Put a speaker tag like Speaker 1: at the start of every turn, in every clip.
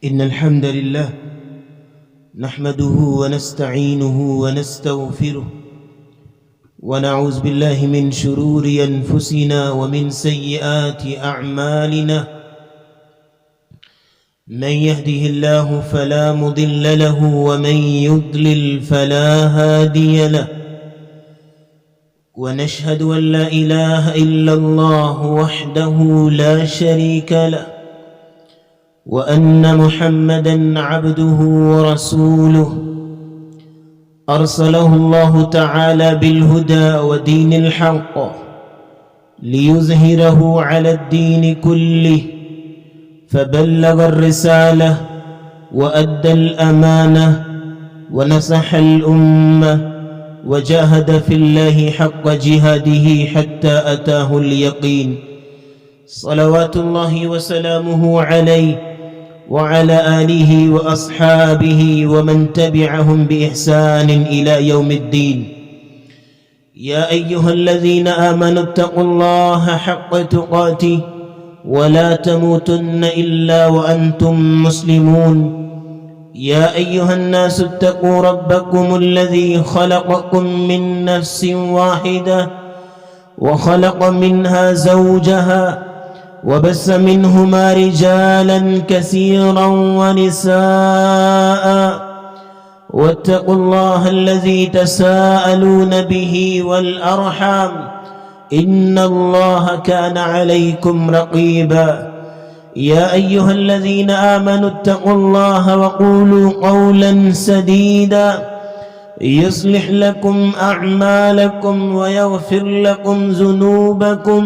Speaker 1: إن الحمد لله نحمده ونستعينه ونستغفره ونعوذ بالله من شرور أنفسنا ومن سيئات أعمالنا من يهده الله فلا مضل له ومن يضلل فلا هادي له ونشهد أن لا إله إلا الله وحده لا شريك له وأن محمدًا عبده ورسوله أرسله الله تعالى بالهدى ودين الحق ليظهره على الدين كله فبلغ الرسالة وأدى الأمانة ونصح الأمة وجاهد في الله حق جهاده حتى أتاه اليقين صلوات الله وسلامه عليه وعلى آله وأصحابه ومن تبعهم بإحسان إلى يوم الدين يا أيها الذين آمنوا اتقوا الله حق تقاته ولا تموتن إلا وأنتم مسلمون يا أيها الناس اتقوا ربكم الذي خلقكم من نفس واحدة وخلق منها زوجها وبث منهما رجالا كثيرا ونساء واتقوا الله الذي تساءلون به والأرحام إن الله كان عليكم رقيبا يا أيها الذين آمنوا اتقوا الله وقولوا قولا سديدا يصلح لكم أعمالكم ويغفر لكم ذنوبكم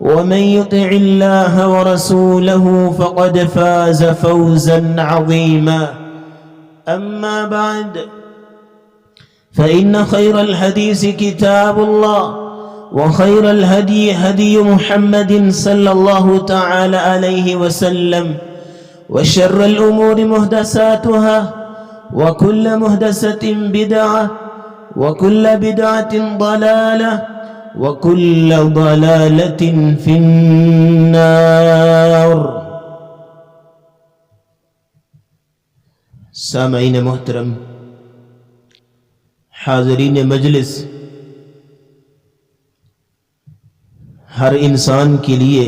Speaker 1: ومن يطع الله ورسوله فقد فاز فوزا عظيما أما بعد فإن خير الحديث كتاب الله وخير الهدي هدي محمد صلى الله تعالى عليه وسلم وشر الأمور محدثاتها وكل محدثة بدعة وكل بدعة ضلالة وكل ضلالة في النار. سامعین محترم، حاضرین مجلس، ہر انسان کے لیے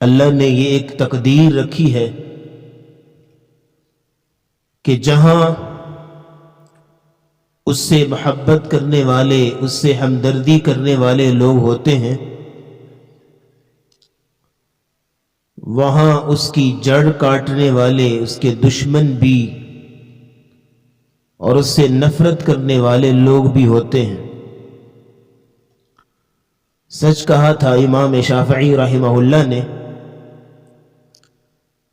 Speaker 1: اللہ نے یہ ایک تقدیر رکھی ہے کہ جہاں اس سے محبت کرنے والے، اس سے ہمدردی کرنے والے لوگ ہوتے ہیں، وہاں اس کی جڑ کاٹنے والے، اس کے دشمن بھی اور اس سے نفرت کرنے والے لوگ بھی ہوتے ہیں۔ سچ کہا تھا امام شافعی رحمہ اللہ نے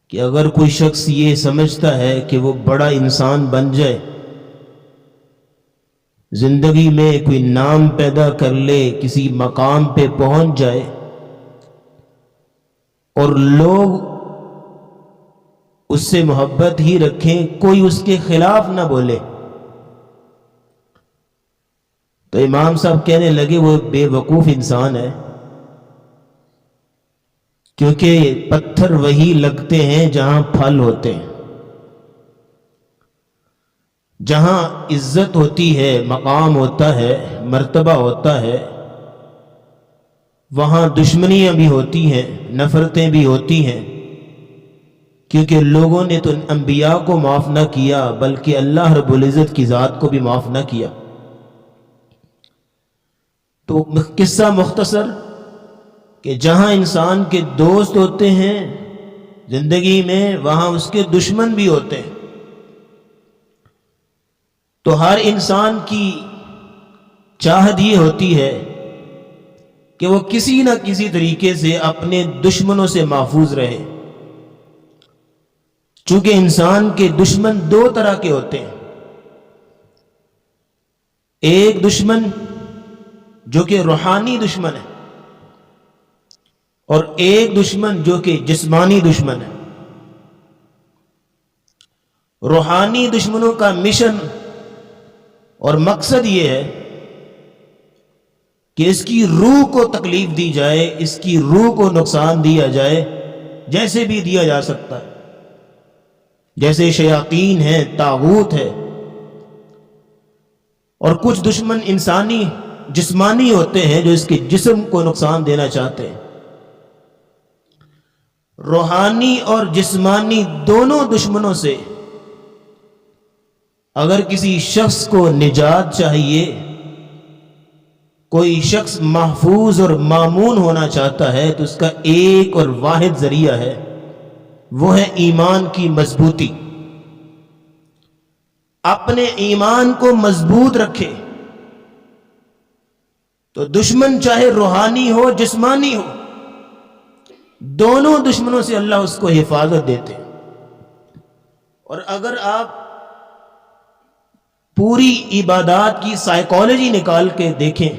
Speaker 1: کہ اگر کوئی شخص یہ سمجھتا ہے کہ وہ بڑا انسان بن جائے، زندگی میں کوئی نام پیدا کر لے، کسی مقام پہ پہنچ جائے اور لوگ اس سے محبت ہی رکھیں، کوئی اس کے خلاف نہ بولے، تو امام صاحب کہنے لگے وہ بے وقوف انسان ہے، کیونکہ پتھر وہی لگتے ہیں جہاں پھل ہوتے ہیں۔ جہاں عزت ہوتی ہے، مقام ہوتا ہے، مرتبہ ہوتا ہے، وہاں دشمنیاں بھی ہوتی ہیں، نفرتیں بھی ہوتی ہیں، کیونکہ لوگوں نے تو انبیاء کو معاف نہ کیا بلکہ اللہ رب العزت کی ذات کو بھی معاف نہ کیا۔ تو قصہ مختصر کہ جہاں انسان کے دوست ہوتے ہیں زندگی میں، وہاں اس کے دشمن بھی ہوتے ہیں۔ تو ہر انسان کی چاہت یہ ہوتی ہے کہ وہ کسی نہ کسی طریقے سے اپنے دشمنوں سے محفوظ رہے، چونکہ انسان کے دشمن دو طرح کے ہوتے ہیں۔ ایک دشمن جو کہ روحانی دشمن ہے، اور ایک دشمن جو کہ جسمانی دشمن ہے۔ روحانی دشمنوں کا مشن اور مقصد یہ ہے کہ اس کی روح کو تکلیف دی جائے، اس کی روح کو نقصان دیا جائے، جیسے بھی دیا جا سکتا ہے، جیسے شیاطین ہیں، طاغوت ہے، اور کچھ دشمن انسانی جسمانی ہوتے ہیں جو اس کے جسم کو نقصان دینا چاہتے ہیں۔ روحانی اور جسمانی دونوں دشمنوں سے اگر کسی شخص کو نجات چاہیے، کوئی شخص محفوظ اور مامون ہونا چاہتا ہے، تو اس کا ایک اور واحد ذریعہ ہے، وہ ہے ایمان کی مضبوطی۔ اپنے ایمان کو مضبوط رکھے تو دشمن چاہے روحانی ہو جسمانی ہو، دونوں دشمنوں سے اللہ اس کو حفاظت دیتے ہیں۔ اور اگر آپ پوری عبادات کی سائیکالوجی نکال کے دیکھیں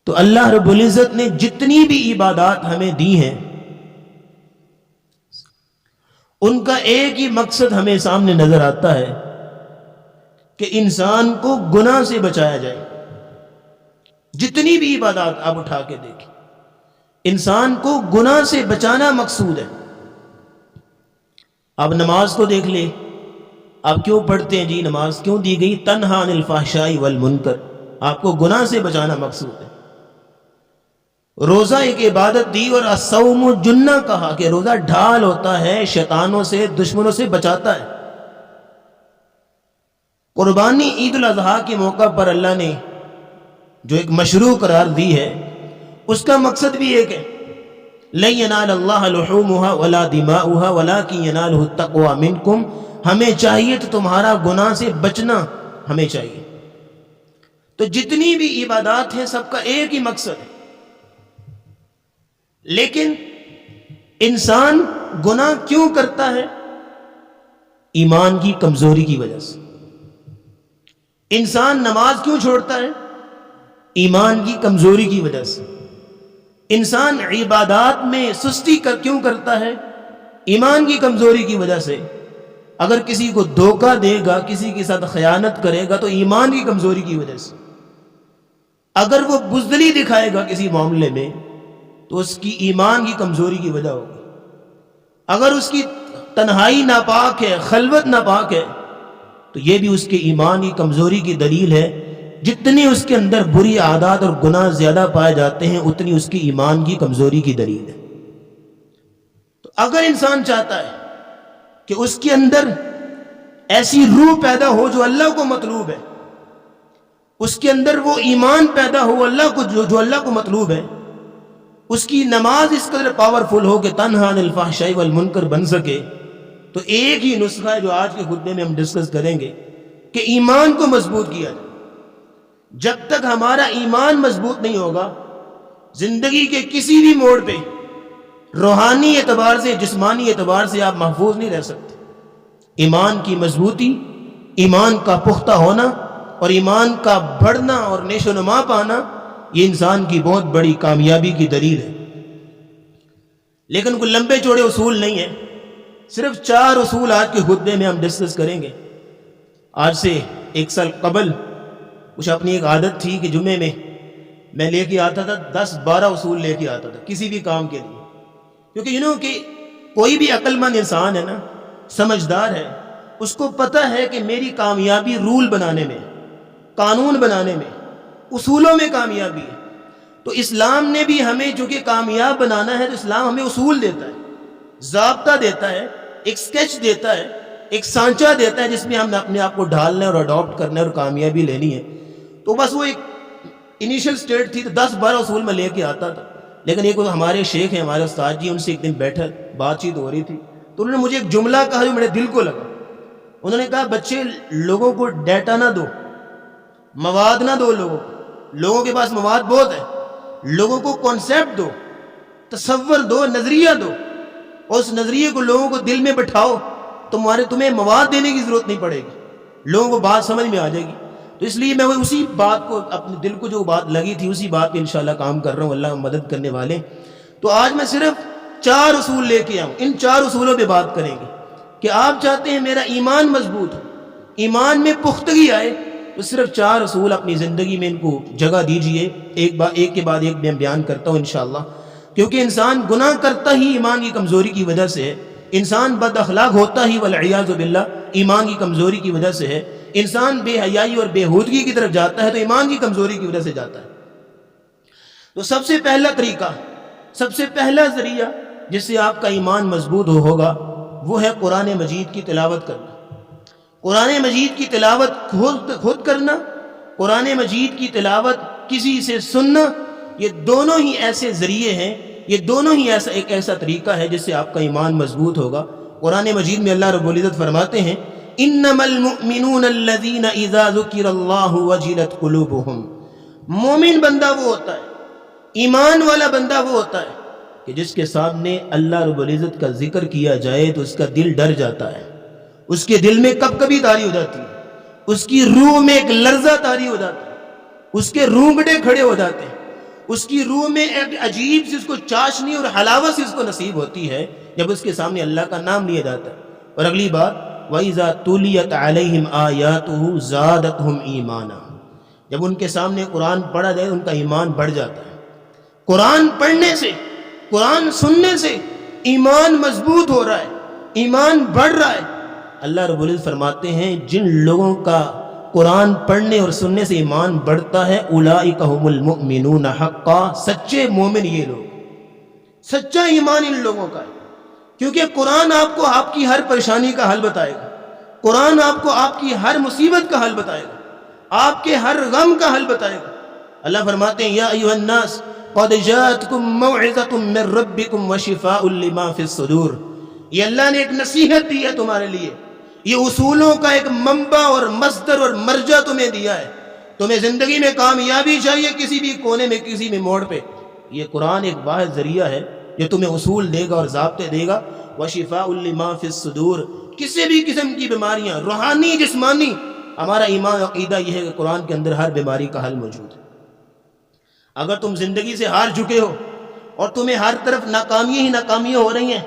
Speaker 1: تو اللہ رب العزت نے جتنی بھی عبادات ہمیں دی ہیں، ان کا ایک ہی مقصد ہمیں سامنے نظر آتا ہے کہ انسان کو گناہ سے بچایا جائے۔ جتنی بھی عبادات آپ اٹھا کے دیکھیں، انسان کو گناہ سے بچانا مقصود ہے۔ آپ نماز کو دیکھ لیں، آپ کیوں پڑھتے ہیں جی؟ نماز کیوں دی گئی؟ تنہا عن الفحشاء والمنکر، آپ کو گناہ سے بچانا مقصود ہے۔ روزہ ایک عبادت دی، اور الصوم جنہ کہا کہ روزہ ڈھال ہوتا ہے، شیطانوں سے، دشمنوں سے بچاتا ہے۔ قربانی عید الاضحیٰ کے موقع پر اللہ نے جو ایک مشروع قرار دی ہے، اس کا مقصد بھی ایک ہے، لن ینال اللہ لحومها ولا دماؤها ولکن ینالہ التقوی منکم، ہمیں چاہیے تو تمہارا گناہ سے بچنا ہمیں چاہیے۔ تو جتنی بھی عبادات ہیں سب کا ایک ہی مقصد ہے، لیکن انسان گناہ کیوں کرتا ہے؟ ایمان کی کمزوری کی وجہ سے۔ انسان نماز کیوں چھوڑتا ہے؟ ایمان کی کمزوری کی وجہ سے۔ انسان عبادات میں سستی کیوں کرتا ہے؟ ایمان کی کمزوری کی وجہ سے۔ اگر کسی کو دھوکہ دے گا، کسی کے ساتھ خیانت کرے گا، تو ایمان کی کمزوری کی وجہ سے۔ اگر وہ بزدلی دکھائے گا کسی معاملے میں، تو اس کی ایمان کی کمزوری کی وجہ ہوگی۔ اگر اس کی تنہائی ناپاک ہے، خلوت ناپاک ہے، تو یہ بھی اس کے ایمان کی کمزوری کی دلیل ہے۔ جتنی اس کے اندر بری عادات اور گناہ زیادہ پائے جاتے ہیں، اتنی اس کی ایمان کی کمزوری کی دلیل ہے۔ تو اگر انسان چاہتا ہے کہ اس کے اندر ایسی روح پیدا ہو جو اللہ کو مطلوب ہے، اس کے اندر وہ ایمان پیدا ہو اللہ کو جو اللہ کو مطلوب ہے، اس کی نماز اس قدر پاورفل ہو کہ تنہا عن الفحشاء والمنکر بن سکے، تو ایک ہی نسخہ ہے جو آج کے خطبے میں ہم ڈسکس کریں گے کہ ایمان کو مضبوط کیا جائے۔ جب تک ہمارا ایمان مضبوط نہیں ہوگا، زندگی کے کسی بھی موڑ پہ روحانی اعتبار سے، جسمانی اعتبار سے آپ محفوظ نہیں رہ سکتے۔ ایمان کی مضبوطی، ایمان کا پختہ ہونا اور ایمان کا بڑھنا اور نیشو نما پانا، یہ انسان کی بہت بڑی کامیابی کی دلیل ہے۔ لیکن کوئی لمبے چوڑے اصول نہیں ہیں، صرف 4 اصول آج کے خطبے میں ہم ڈسکس کریں گے۔ آج سے 1 سال قبل کچھ اپنی ایک عادت تھی کہ جمعے میں لے کے آتا تھا 10-12 اصول لے کے آتا تھا کسی بھی کام کے لیے، کیونکہ کہ کوئی بھی عقل مند انسان ہے نا، سمجھدار ہے، اس کو پتہ ہے کہ میری کامیابی رول بنانے میں، قانون بنانے میں، اصولوں میں کامیابی ہے۔ تو اسلام نے بھی ہمیں چونکہ کامیاب بنانا ہے، تو اسلام ہمیں اصول دیتا ہے، ضابطہ دیتا ہے، ایک سکیچ دیتا ہے، ایک سانچہ دیتا ہے جس میں ہم نے اپنے آپ کو ڈھالنا ہے اور اڈاپٹ کرنا ہے اور کامیابی لینی ہے۔ تو بس وہ ایک انیشل سٹیٹ تھی، تو 10-12 اصول میں لے کے آتا تھا۔ لیکن ایک ہمارے شیخ ہیں، ہمارے استاد جی، ان سے ایک دن بیٹھا بات چیت ہو رہی تھی، تو انہوں نے مجھے ایک جملہ کہا جو میرے دل کو لگا۔ انہوں نے کہا، بچے لوگوں کو ڈیٹا نہ دو، مواد نہ دو، لوگوں کے پاس مواد بہت ہے، لوگوں کو کانسیپٹ دو، تصور دو، نظریہ دو، اور اس نظریے کو لوگوں کو دل میں بٹھاؤ، تمہیں مواد دینے کی ضرورت نہیں پڑے گی، لوگوں کو بات سمجھ میں آ جائے گی۔ تو اس لیے میں اسی بات کو، اپنے دل کو جو بات لگی تھی، اسی بات پہ انشاءاللہ کام کر رہا ہوں، اللہ مدد کرنے والے۔ تو آج میں صرف 4 اصول لے کے آؤں، ان 4 اصولوں پہ بات کریں گے کہ آپ چاہتے ہیں میرا ایمان مضبوط ہو، ایمان میں پختگی آئے، تو صرف 4 اصول اپنی زندگی میں ان کو جگہ دیجئے، ایک کے بعد ایک میں بیان کرتا ہوں انشاءاللہ۔ کیونکہ انسان گناہ کرتا ہی ایمان کی کمزوری کی وجہ سے ہے، انسان بد اخلاق ہوتا ہی والعیاذ باللہ ایمان کی کمزوری کی وجہ سے ہے، انسان بے حیائی اور بےہودگی کی طرف جاتا ہے تو ایمان کی کمزوری کی وجہ سے جاتا ہے۔ تو سب سے پہلا طریقہ، سب سے پہلا ذریعہ جس سے آپ کا ایمان مضبوط ہوگا وہ ہے قرآن مجید کی تلاوت کرنا۔ قرآن مجید کی تلاوت خود کرنا، قرآن مجید کی تلاوت کسی سے سننا، یہ دونوں ہی ایسے ذریعے ہیں، یہ دونوں ہی ایک ایسا طریقہ ہے جس سے آپ کا ایمان مضبوط ہوگا۔ قرآن مجید میں اللہ رب العزت فرماتے ہیں انما المؤمنون الذین اذا ذکر اللہ وجلت قلوبہم، مومن بندہ وہ ہوتا ہے، ایمان والا بندہ وہ ہوتا ہے کہ جس کے سامنے اللہ رب العزت کا ذکر کیا جائے تو اس کا دل ڈر جاتا ہے، اس کے دل میں کب کبھی طاری ہو جاتی ہے، اس کی روح میں ایک لرزہ طاری ہو جاتا ہے، اس کے رونگٹے کھڑے ہو جاتے ہیں، اس کی روح میں ایک عجیب سی اس کو چاشنی اور حلاوت سی اس کو نصیب ہوتی ہے جب اس کے سامنے اللہ کا نام لیا جاتا ہے۔ اور اگلی بات وَإِذَا تُلِيَتْ عَلَيْهِمْ آيَاتُهُ زَادَتْهُمْ ایمانا، جب ان کے سامنے قرآن پڑھا جائے ان کا ایمان بڑھ جاتا ہے۔ قرآن پڑھنے سے، قرآن سننے سے ایمان مضبوط ہو رہا ہے، ایمان بڑھ رہا ہے۔ اللہ رب العزت فرماتے ہیں جن لوگوں کا قرآن پڑھنے اور سننے سے ایمان بڑھتا ہے اولئک هم المؤمنون حقا، سچے مومن یہ لوگ، سچا ایمان ان لوگوں کا ہے، کیونکہ قرآن آپ کو آپ کی ہر پریشانی کا حل بتائے گا، قرآن آپ کو آپ کی ہر مصیبت کا حل بتائے گا، آپ کے ہر غم کا حل بتائے گا۔ اللہ فرماتے ہیں یا ایھا الناس قد جاءتکم موعظۃ من ربکم وشفاء لما فی الصدور، یہ اللہ نے ایک نصیحت دی ہے تمہارے لیے، یہ اصولوں کا ایک منبع اور مصدر اور مرجع تمہیں دیا ہے۔ تمہیں زندگی میں کامیابی چاہیے کسی بھی کونے میں، کسی بھی موڑ پہ، یہ قرآن ایک واحد ذریعہ ہے جو تمہیں اصول دے گا اور ضابطے دے گا۔ وشفاء لما فی الصدور، کسی بھی قسم کی بیماریاں روحانی جسمانی، ہمارا ایمان عقیدہ یہ ہے کہ قرآن کے اندر ہر بیماری کا حل موجود ہے۔ اگر تم زندگی سے ہار چکے ہو اور تمہیں ہر طرف ناکامیاں ہی ناکامیاں ہو رہی ہیں،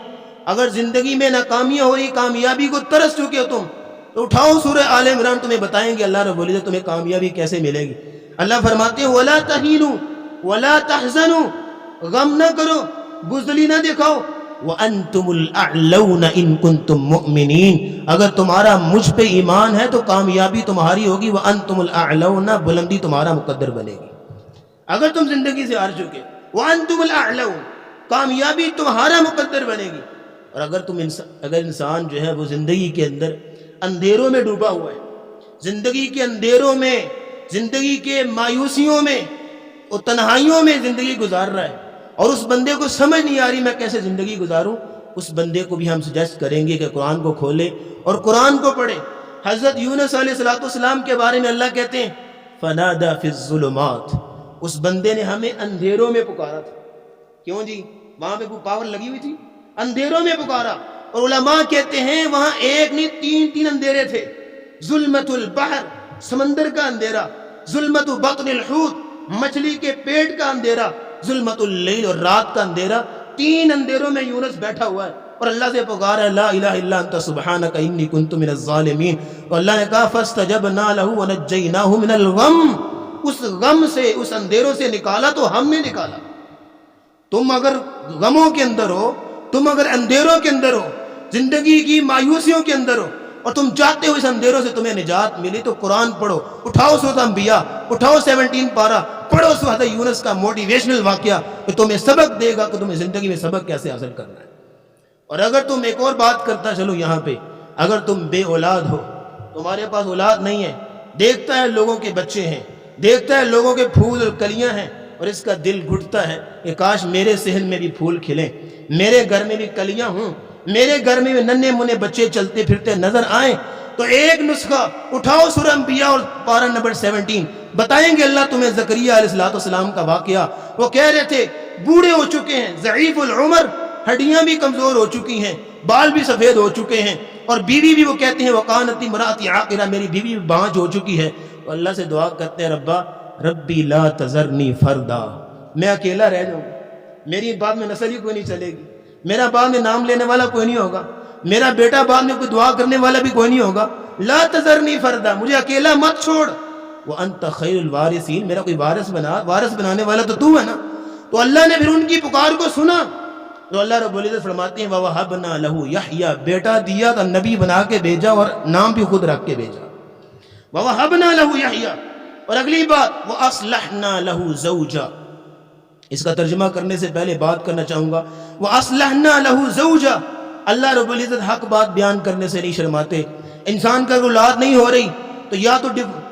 Speaker 1: اگر زندگی میں ناکامیاں ہو رہی، کامیابی کو ترس چکے ہو تم، تو اٹھاؤ سورہ آل عمران، تمہیں بتائیں گے اللہ رب العزت تمہیں کامیابی کیسے ملے گی۔ اللہ فرماتے ہیں وَلَا تَهِنُوا وَلَا تَحْزَنُوا، غم نہ کرو، بزدلی نہ دکھاؤ، وَأَنْتُمُ الْأَعْلَوْنَ إِن كُنتُم مُؤْمِنِينَ، اگر تمہارا مجھ پہ ایمان ہے تو کامیابی تمہاری ہوگی، وَأَنْتُمُ الْأَعْلَوْنَ، بلندی تمہارا مقدر بنے گی۔ اگر تم زندگی سے ہار چکے، وَأَنْتُمُ الْأَعْلَوْنَ، کامیابی تمہارا مقدر بنے گی۔ اور اگر انسان جو ہے وہ زندگی کے اندر اندھیروں میں ڈوبا ہوا ہے، زندگی کے اندھیروں میں، زندگی کے مایوسیوں میں اور تنہائیوں میں زندگی گزار رہا ہے اور اس بندے کو سمجھ نہیں آ رہی میں کیسے زندگی گزاروں، اس بندے کو بھی ہم سجیسٹ کریں گے کہ قرآن کو کھولے اور قرآن کو پڑھے۔ حضرت یونس علیہ السلام کے بارے میں اللہ کہتے ہیں فنادى فی الظلمات، اس بندے نے ہمیں اندھیروں میں پکارا تھا۔ کیوں جی؟ وہاں پہ کوئی پاور لگی ہوئی تھی؟ اندھیروں میں پکارا۔ اور علماء کہتے ہیں وہاں ایک نہیں تین اندھیرے تھے، ظلمت البحر، سمندر کا اندھیرا، ظلمت بطن الحوت، مچھلی کے پیٹ کا اندھیرا، ظلمت اللیل، اور رات کا اندھیرا۔ تین اندھیروں میں یونس بیٹھا ہوا ہے اور اللہ سے پکارا ہے لا الہ الا انت سبحانک انی کنت من الظالمین۔ اور اللہ نے کہا فاستجبنا له ونجیناہ من الغم، اس غم سے، اس اندھیروں سے نکالا تو ہم نے نکالا۔ تم اگر غموں کے اندر ہو، تم اگر اندھیروں کے اندر ہو، زندگی کی مایوسیوں کے اندر ہو، اور تم چاہتے ہو اس اندھیروں سے تمہیں نجات ملی، تو قرآن پڑھو، اٹھاؤ سورۃ انبیاء، اٹھاؤ 17 پارہ، پڑھو حضرت یونس کا موٹیویشنل واقعہ کہ تمہیں سبق دے گا کہ تمہیں زندگی میں سبق کیسے حاصل کرنا ہے۔ اور اگر تم ایک اور بات کرتا چلو یہاں پہ، اگر تم بے اولاد ہو، تمہارے پاس اولاد نہیں ہے، دیکھتا ہے لوگوں کے بچے ہیں، دیکھتا ہے لوگوں کے پھول اور کلیاں ہیں، اور اس کا دل گھٹتا ہے کہ کاش میرے صحن میں بھی پھول کھلیں، میرے گھر میں بھی کلیاں ہوں، میرے گھر میں بھی ننھے منے بچے چلتے پھرتے نظر آئیں۔ تو ایک نسخہ اٹھاؤ سورہ انبیاء اور پارہ نمبر 17، بتائیں گے اللہ تمہیں زکریا علیہ السلام کا واقعہ۔ وہ کہہ رہے تھے بوڑھے ہو چکے ہیں، ضعیف العمر، ہڈیاں بھی کمزور ہو چکی ہیں، بال بھی سفید ہو چکے ہیں، اور بیوی بھی وہ کہتے ہیں وکانت امراتی عاقرہ، میری بیوی بھی بانجھ ہو چکی ہے۔ تو اللہ سے دعا کرتے ہیں ربی لا تذرنی فردا، میں اکیلا رہ جاؤں، میری بعد میں نسل ہی کوئی نہیں چلے گی، میرا بعد میں نام لینے والا کوئی نہیں ہوگا، میرا بیٹا بعد میں کوئی دعا کرنے والا بھی کوئی نہیں ہوگا، لا تذرنی فردا، مجھے اکیلا مت چھوڑ، وانت خیر الوارثین، میرا کوئی وارث بنانے والا تو تو ہے نا، تو اللہ نے پھر ان کی پکار کو سنا تو اللہ رب العزت فرماتے ہیں وَوَهَبْنَا لَهُ يَحْيَىٰ، بیٹا دیا تو نبی بنا کے بھیجا اور نام بھی خود رکھ کے بھیجا. وَوَهَبْنَا لَهُ يَحْيَىٰ. اور اگلی بات وَأَصْلَحْنَا لَهُ زَوْجًا، اس کا ترجمہ کرنے سے پہلے بات کرنا چاہوں گا وَأَصْلَحْنَا لَهُ زَوْجًا. اللہ رب العزت حق بات بیان کرنے سے نہیں شرماتے. انسان کا اولاد نہیں ہو رہی تو یا تو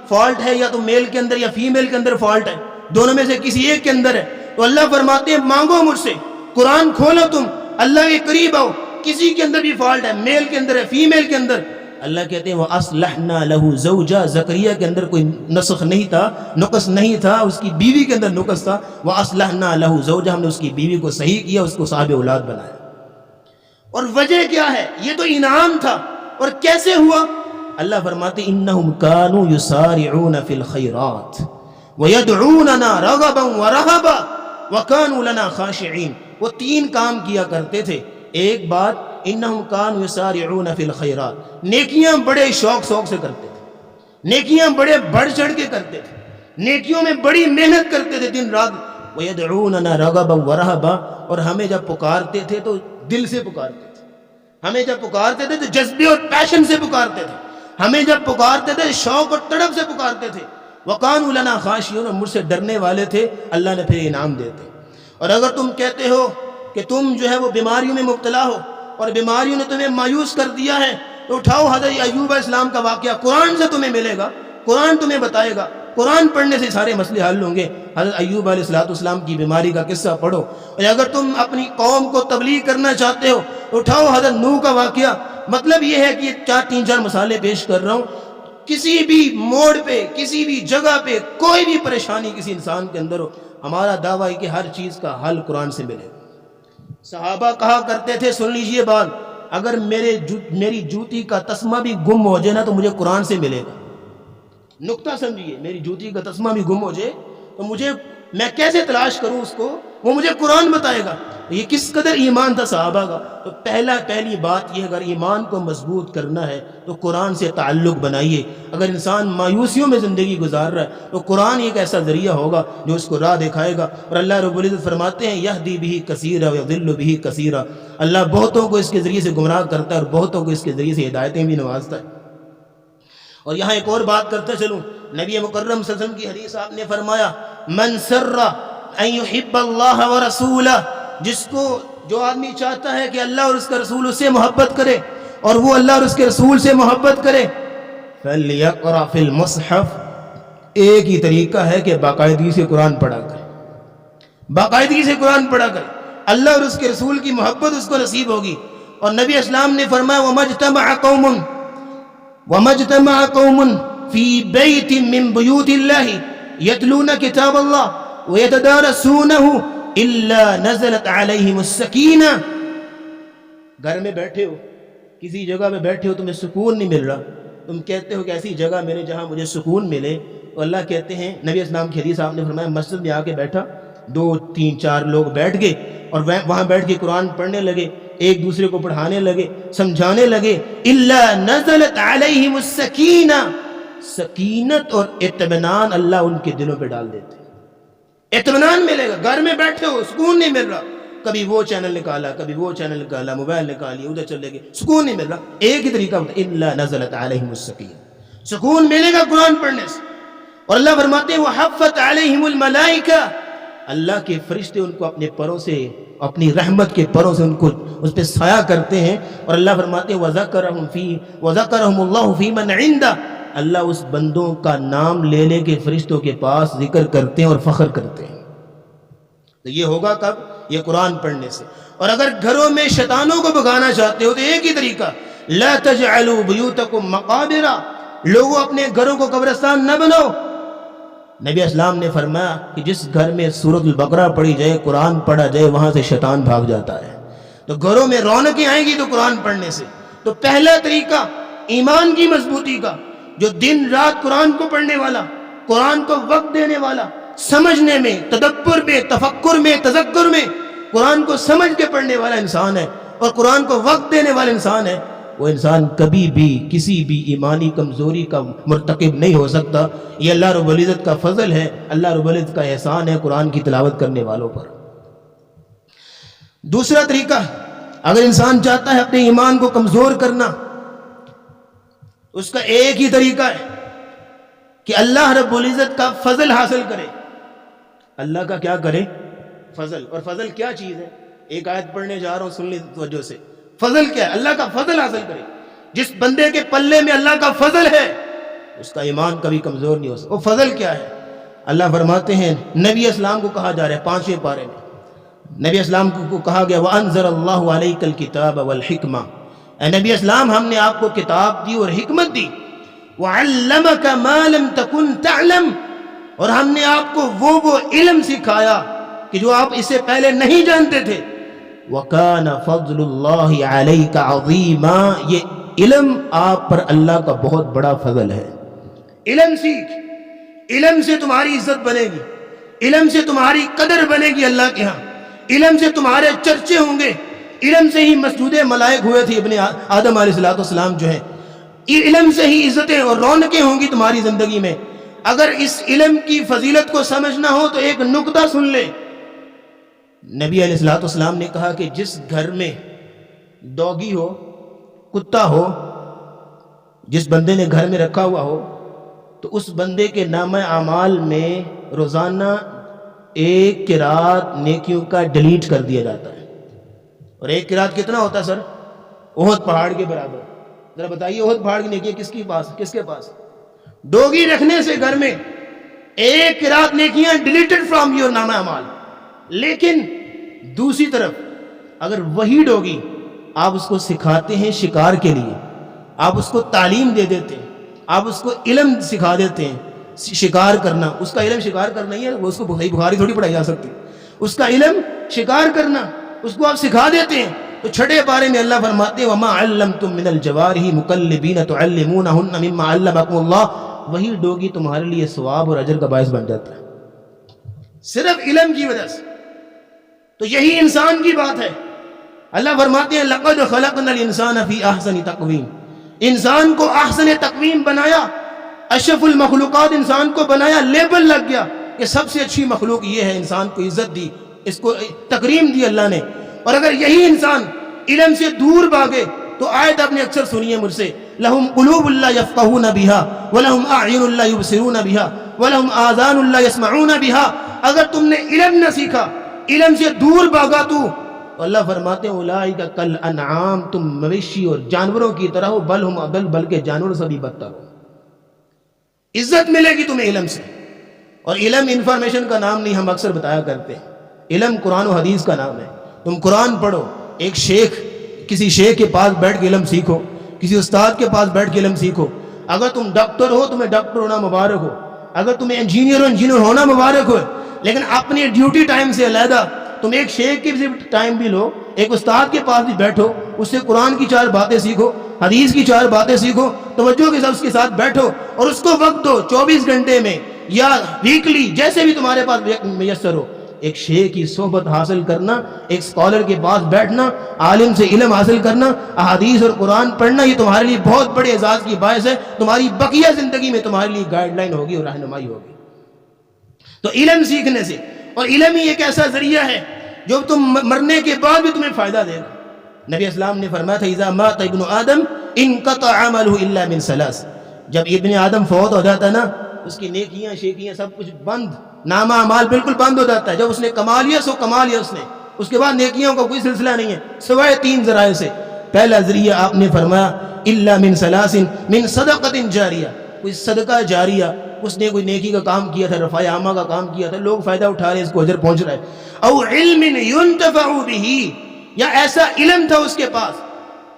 Speaker 1: فالٹ ہے، یا تو میل کے اندر یا فیمیل کے اندر فالٹ ہے، دونوں میں سے کسی ایک کے اندر ہے. تو اللہ فرماتے ہیں مانگو مجھ سے، قرآن کھولو، تم اللہ کے قریب آؤ. کسی کے اندر بھی فالٹ ہے، میل کے اندر ہے، فیمیل کے اندر. اللہ کہتے ہیں وَأَصْلَحْنَا لَهُ زَوْجًا. زکریا کے اندر کوئی نسخ نہیں تھا، نقص نہیں تھا، اس کی بیوی کے اندر نقص تھا. وَأَصْلَحْنَا لَهُ زَوْجًا، ہم نے اس کی بیوی کو صحیح کیا، اس کو صاحب اولاد بنایا. اور وجہ کیا ہے؟ یہ تو انعام تھا. اور کیسے ہوا؟ اللہ فرماتے انہم کانوا یسارعون فی الخیرات ویدعوننا رغبا ورہبا وکانوا لنا خاشعین. وہ تین کام کیا کرتے تھے. ایک بات انہم کانوا یسارعون فی الخیرات، نیکیاں بڑے شوق سے کرتے تھے، نیکیاں بڑے بڑھ چڑھ کے کرتے تھے، نیکیوں میں بڑی محنت کرتے تھے دن رات. ویدعوننا رغبا ورہبا، اور ہمیں جب پکارتے تھے تو دل سے پکارتے تھے، ہمیں جب پکارتے تھے تو جذبے اور پیشن سے پکارتے تھے، ہمیں جب پکارتے تھے شوق اور تڑپ سے پکارتے تھے. وَقَانُوا لَنَا خَاشِعُونَ، اور مجھ سے ڈرنے والے تھے. اللہ نے پھر انعام دیتے. اور اگر تم کہتے ہو کہ تم جو ہے وہ بیماریوں میں مبتلا ہو اور بیماریوں نے تمہیں مایوس کر دیا ہے تو اٹھاؤ حضرت ایوب علیہ السلام کا واقعہ، قرآن سے تمہیں ملے گا، قرآن تمہیں بتائے گا. قرآن پڑھنے سے سارے مسئلے حل ہوں گے. حضرت ایوب علیہ السلام کی بیماری کا قصہ پڑھو. اور اگر تم اپنی قوم کو تبلیغ کرنا چاہتے ہو اٹھاؤ حضرت نوح کا واقعہ. مطلب یہ ہے کہ یہ تین چار مسئلے پیش کر رہا ہوں. کسی بھی موڑ پہ، کسی بھی جگہ پہ کوئی بھی پریشانی کسی انسان کے اندر ہو، ہمارا دعویٰ ہے کہ ہر چیز کا حل قرآن سے ملے گا. صحابہ کہا کرتے تھے، سن لیجئے بات، اگر میری جوتی کا تسمہ بھی گم ہو جائے نا تو مجھے قرآن سے ملے گا. نقطہ سمجھیے، میری جوتی کا تسمہ بھی گم ہو جائے تو میں کیسے تلاش کروں اس کو، وہ مجھے قرآن بتائے گا. یہ کس قدر ایمان تھا صحابہ کا. تو پہلی بات یہ، اگر ایمان کو مضبوط کرنا ہے تو قرآن سے تعلق بنائیے. اگر انسان مایوسیوں میں زندگی گزار رہا ہے تو قرآن ایک ایسا ذریعہ ہوگا جو اس کو راہ دکھائے گا. اور اللہ رب العزت فرماتے ہیں یہدی بہ کثیرا ویضل بہ کثیرا، اللہ بہتوں کو اس کے ذریعے سے گمراہ کرتا ہے اور بہتوں کو اس کے ذریعے سے ہدایتیں بھی نوازتا ہے. اور یہاں ایک اور بات کرتے چلوں، نبی مکرم صلی اللہ علیہ وسلم کی حدیث آپ نے فرمایا من سر ان یحب اللہ ورسولہ، جو آدمی چاہتا ہے کہ اللہ اور اس کا رسول اس سے محبت کرے اور وہ اللہ اور اس کے رسول سے محبت کرے، فلیقرأ فی المصحف، ایک ہی طریقہ ہے کہ باقاعدگی سے قرآن پڑھا کرے، باقاعدگی سے قرآن پڑھا کرے. اللہ اور اس کے رسول کی محبت اس کو نصیب ہوگی. اور نبی اسلام نے فرمایا وَمَجْتَمَعَ قَوْمٌ فِي بَيْتٍ مِّن بُيُوتِ اللَّهِ يَتْلُونَ كِتَابَ اللَّهِ وَيَتَدَارَسُونَهُ إِلَّا نَزَلَتْ عَلَيْهِمُ السَّكِينَةُ. گھر میں بیٹھے ہو، کسی جگہ میں بیٹھے ہو، تمہیں سکون نہیں مل رہا، تم کہتے ہو کہ ایسی جگہ ملے جہاں مجھے سکون ملے. تو اللہ کہتے ہیں، نبی اسلام کی حدیث آپ نے فرمایا مسجد میں آ کے بیٹھا، 2 3 4 لوگ بیٹھ گئے اور وہاں بیٹھ کے قرآن پڑھنے لگے، ایک دوسرے کو پڑھانے لگے، سمجھانے لگے. الا نزلت علیہم السکینہ، سکینت اور اطمینان اللہ ان کے دلوں پہ ڈال دیتے. اطمینان ملے گا. گھر میں بیٹھے ہو سکون نہیں مل رہا، کبھی وہ چینل نکالا، کبھی وہ چینل نکالا، موبائل نکالی، ادھر چلے گئے، سکون نہیں مل رہا. ایک ہی طریقہ ہوتا ہے الا نزلت علیہم السکینہ، سکون ملے گا قرآن پڑھنے سے. اور اللہ فرماتے ہیں وحفت علیہم الملائکہ، اللہ کے فرشتے ان کو اپنے پروں سے، اپنی رحمت کے پروں سے ان کو اس پہ سایہ کرتے ہیں. اور اللہ فرماتے ہیں وَذَكَرَهُمُ اللَّهُ فِي مَنْ عِنْدَهُ، اللہ اس بندوں کا نام لے لے کے فرشتوں کے پاس ذکر کرتے ہیں اور فخر کرتے ہیں. تو یہ ہوگا کب؟ یہ قرآن پڑھنے سے. اور اگر گھروں میں شیطانوں کو بھگانا چاہتے ہو تو ایک ہی طریقہ، لَا تَجْعَلُوا بُيُوتَكُمْ مَقَابِرَ، لوگوں اپنے گھروں کو قبرستان نہ بناؤ. نبی اسلام نے فرمایا کہ جس گھر میں سورۃ البقرہ پڑھی جائے، قرآن پڑھا جائے، وہاں سے شیطان بھاگ جاتا ہے. تو گھروں میں رونقیں آئیں گی تو قرآن پڑھنے سے. تو پہلا طریقہ ایمان کی مضبوطی کا، جو دن رات قرآن کو پڑھنے والا، قرآن کو وقت دینے والا، سمجھنے میں، تدبر میں، تفکر میں، تذکر میں قرآن کو سمجھ کے پڑھنے والا انسان ہے اور قرآن کو وقت دینے والا انسان ہے، وہ انسان کبھی بھی کسی بھی ایمانی کمزوری کا مرتکب نہیں ہو سکتا. یہ اللہ رب العزت کا فضل ہے، اللہ رب العزت کا احسان ہے قرآن کی تلاوت کرنے والوں پر. دوسرا طریقہ، اگر انسان چاہتا ہے اپنے ایمان کو کمزور کرنا، اس کا ایک ہی طریقہ ہے کہ اللہ رب العزت کا فضل حاصل کرے. اللہ کا کیا کرے؟ فضل. اور فضل کیا چیز ہے؟ ایک آیت پڑھنے جا رہا ہوں، سن لی توجہ سے. فضل کیا ہے؟ اللہ کا فضل حاصل کرے. جس بندے کے پلے میں اللہ کا فضل ہے اس کا ایمان کبھی کمزور نہیں ہو سکتا. وہ فضل کیا ہے؟ اللہ فرماتے ہیں، نبی اسلام کو کہا جا رہا ہے 5ویں پارے میں، نبی اسلام کو کہا گیا وَأَنزَلَ اللَّهُ عَلَيْكَ الْكِتَابَ وَالْحِكْمَةَ، اے نبی اسلام ہم نے آپ کو کتاب دی اور حکمت دی. وَعَلَّمَكَ مَا لَمْ تَكُنْ تَعْلَمْ، اور ہم نے آپ کو وہ علم سکھایا کہ جو آپ اسے پہلے نہیں جانتے تھے. وَكَانَ فَضْلُ اللَّهِ عَلَيْكَ عَظِيمًا، یہ علم آپ پر اللہ کا بہت بڑا فضل ہے. علم سیکھ، علم سے تمہاری عزت بنے گی، علم سے تمہاری قدر بنے گی اللہ کے ہاں، علم سے تمہارے چرچے ہوں گے. علم سے ہی مسجود ملائک ہوئے تھے ابن آدم علیہ السلام جو ہیں. علم سے ہی عزتیں اور رونقیں ہوں گی تمہاری زندگی میں. اگر اس علم کی فضیلت کو سمجھنا ہو تو ایک نکتہ سن لے. نبی علیہ السلام نے کہا کہ جس گھر میں ڈوگی ہو، کتا ہو، جس بندے نے گھر میں رکھا ہوا ہو، تو اس بندے کے نامہ اعمال میں روزانہ 1 قرات نیکیوں کا ڈیلیٹ کر دیا جاتا ہے. اور 1 قرات کتنا ہوتا ہے سر؟ احد پہاڑ کے برابر. ذرا بتائیے احد پہاڑ کی نیکی کس کے پاس؟ ڈوگی رکھنے سے گھر میں 1 قرات نیکیاں ڈیلیٹڈ فرام یور نامہ اعمال. لیکن دوسری طرف اگر وہی ڈوگی آپ اس کو سکھاتے ہیں شکار کے لیے، آپ اس کو تعلیم دے دیتے ہیں، آپ اس کو علم سکھا دیتے ہیں شکار کرنا. اس کا علم شکار کرنا ہی ہے، وہ اس کو صحیح بخاری تھوڑی پڑھائی جا سکتی. اس کا علم شکار کرنا، اس کو آپ سکھا دیتے ہیں. تو 6 پارے میں اللہ فرماتے ہیں وَمَا عَلَّمْتُم مِّنَ الْجَوَارِحِ مُكَلِّبِينَ تُعَلِّمُونَهُنَّ مِمَّا عَلَّمَكُمُ اللَّهُ. وہی ڈوگی تمہارے لیے ثواب اور اجر کا باعث بن جاتا ہے صرف علم کی وجہ سے. تو یہی انسان کی بات ہے. اللہ فرماتے ہیں لَقَدْ خَلَقْنَا الْإِنسَانَ فِي أَحْسَنِ تَقْوِيمٍ، انسان کو احسن تقویم بنایا، اشرف المخلوقات انسان کو بنایا. لیبل لگ گیا کہ سب سے اچھی مخلوق یہ ہے. انسان کو عزت دی، اس کو تکریم دی اللہ نے. اور اگر یہی انسان علم سے دور بھاگے تو آیت آپ نے اکثر سنی ہے مجھ سے، لَهُمْ قُلُوبٌ لَا يَفْقَهُونَ بِهَا وَلَهُمْ أَعْيُنٌ لَا يُبْصِرُونَ بِهَا وَلَهُمْ آذَانٌ لَا يَسْمَعُونَ بِهَا. اگر تم نے علم نہ سیکھا، علم سے دور بھاگا تو اللہ فرماتے ہیں اولئک کالانعام، تم مویشی اور جانوروں کی طرح ہو، بل ہم اضل، بلکہ جانوروں سے بھی بدتر ہو. عزت ملے گی تمہیں علم سے. اور علم انفارمیشن کا نام نہیں، ہم اکثر بتایا کرتے ہیں، علم قرآن و حدیث کا نام ہے. تم قرآن پڑھو، ایک شیخ، کسی شیخ کے پاس بیٹھ کے علم سیکھو، کسی استاد کے پاس بیٹھ کے علم سیکھو. اگر تم ڈاکٹر ہو تمہیں ڈاکٹر ہونا مبارک ہو، اگر تمہیں انجینئر ہونا مبارک ہو. لیکن اپنی ڈیوٹی ٹائم سے علیحدہ تم ایک شیخ کے ٹائم بھی لو، ایک استاد کے پاس بھی بیٹھو، اس سے قرآن کی 4 باتیں سیکھو، حدیث کی 4 باتیں سیکھو، توجہ کے ساتھ اس کے ساتھ بیٹھو اور اس کو وقت دو 24 گھنٹے میں یا ویکلی، جیسے بھی تمہارے پاس میسر ہو. ایک شیخ کی صحبت حاصل کرنا، ایک اسکالر کے پاس بیٹھنا، عالم سے علم حاصل کرنا، احادیث اور قرآن پڑھنا، یہ تمہارے لیے بہت بڑے اعزاز کی باعث ہے. تمہاری بقیہ زندگی میں تمہارے لیے گائیڈ لائن ہوگی اور رہنمائی ہوگی. تو علم سیکھنے سے، اور علم ہی ایک ایسا ذریعہ ہے جو تم مرنے کے بعد بھی تمہیں فائدہ دے گا. نبی اسلام نے فرمایا تھا اذا مات ابن آدم انقطع عمله الا من 3. جب ابن آدم فوت ہو جاتا ہے نا، اس کی نیکیاں شیکیاں سب کچھ بند، نامہ اعمال بالکل بند ہو جاتا ہے. جب اس نے کما لیا سو کما لیا اس نے، اس کے بعد نیکیوں کا کوئی سلسلہ نہیں ہے سوائے 3 ذرائع سے. پہلا ذریعہ آپ نے فرمایا الا من 3 من صدقۃ جاریہ، کوئی صدقہ جاریہ، اس نے کوئی نیکی کا کام کیا تھا، رفع عامہ کا کام کیا تھا، لوگ فائدہ اٹھا رہے ہیں، اس کو اجر پہنچ رہا ہے. او علم ينتفع به، یا ایسا علم تھا اس کے پاس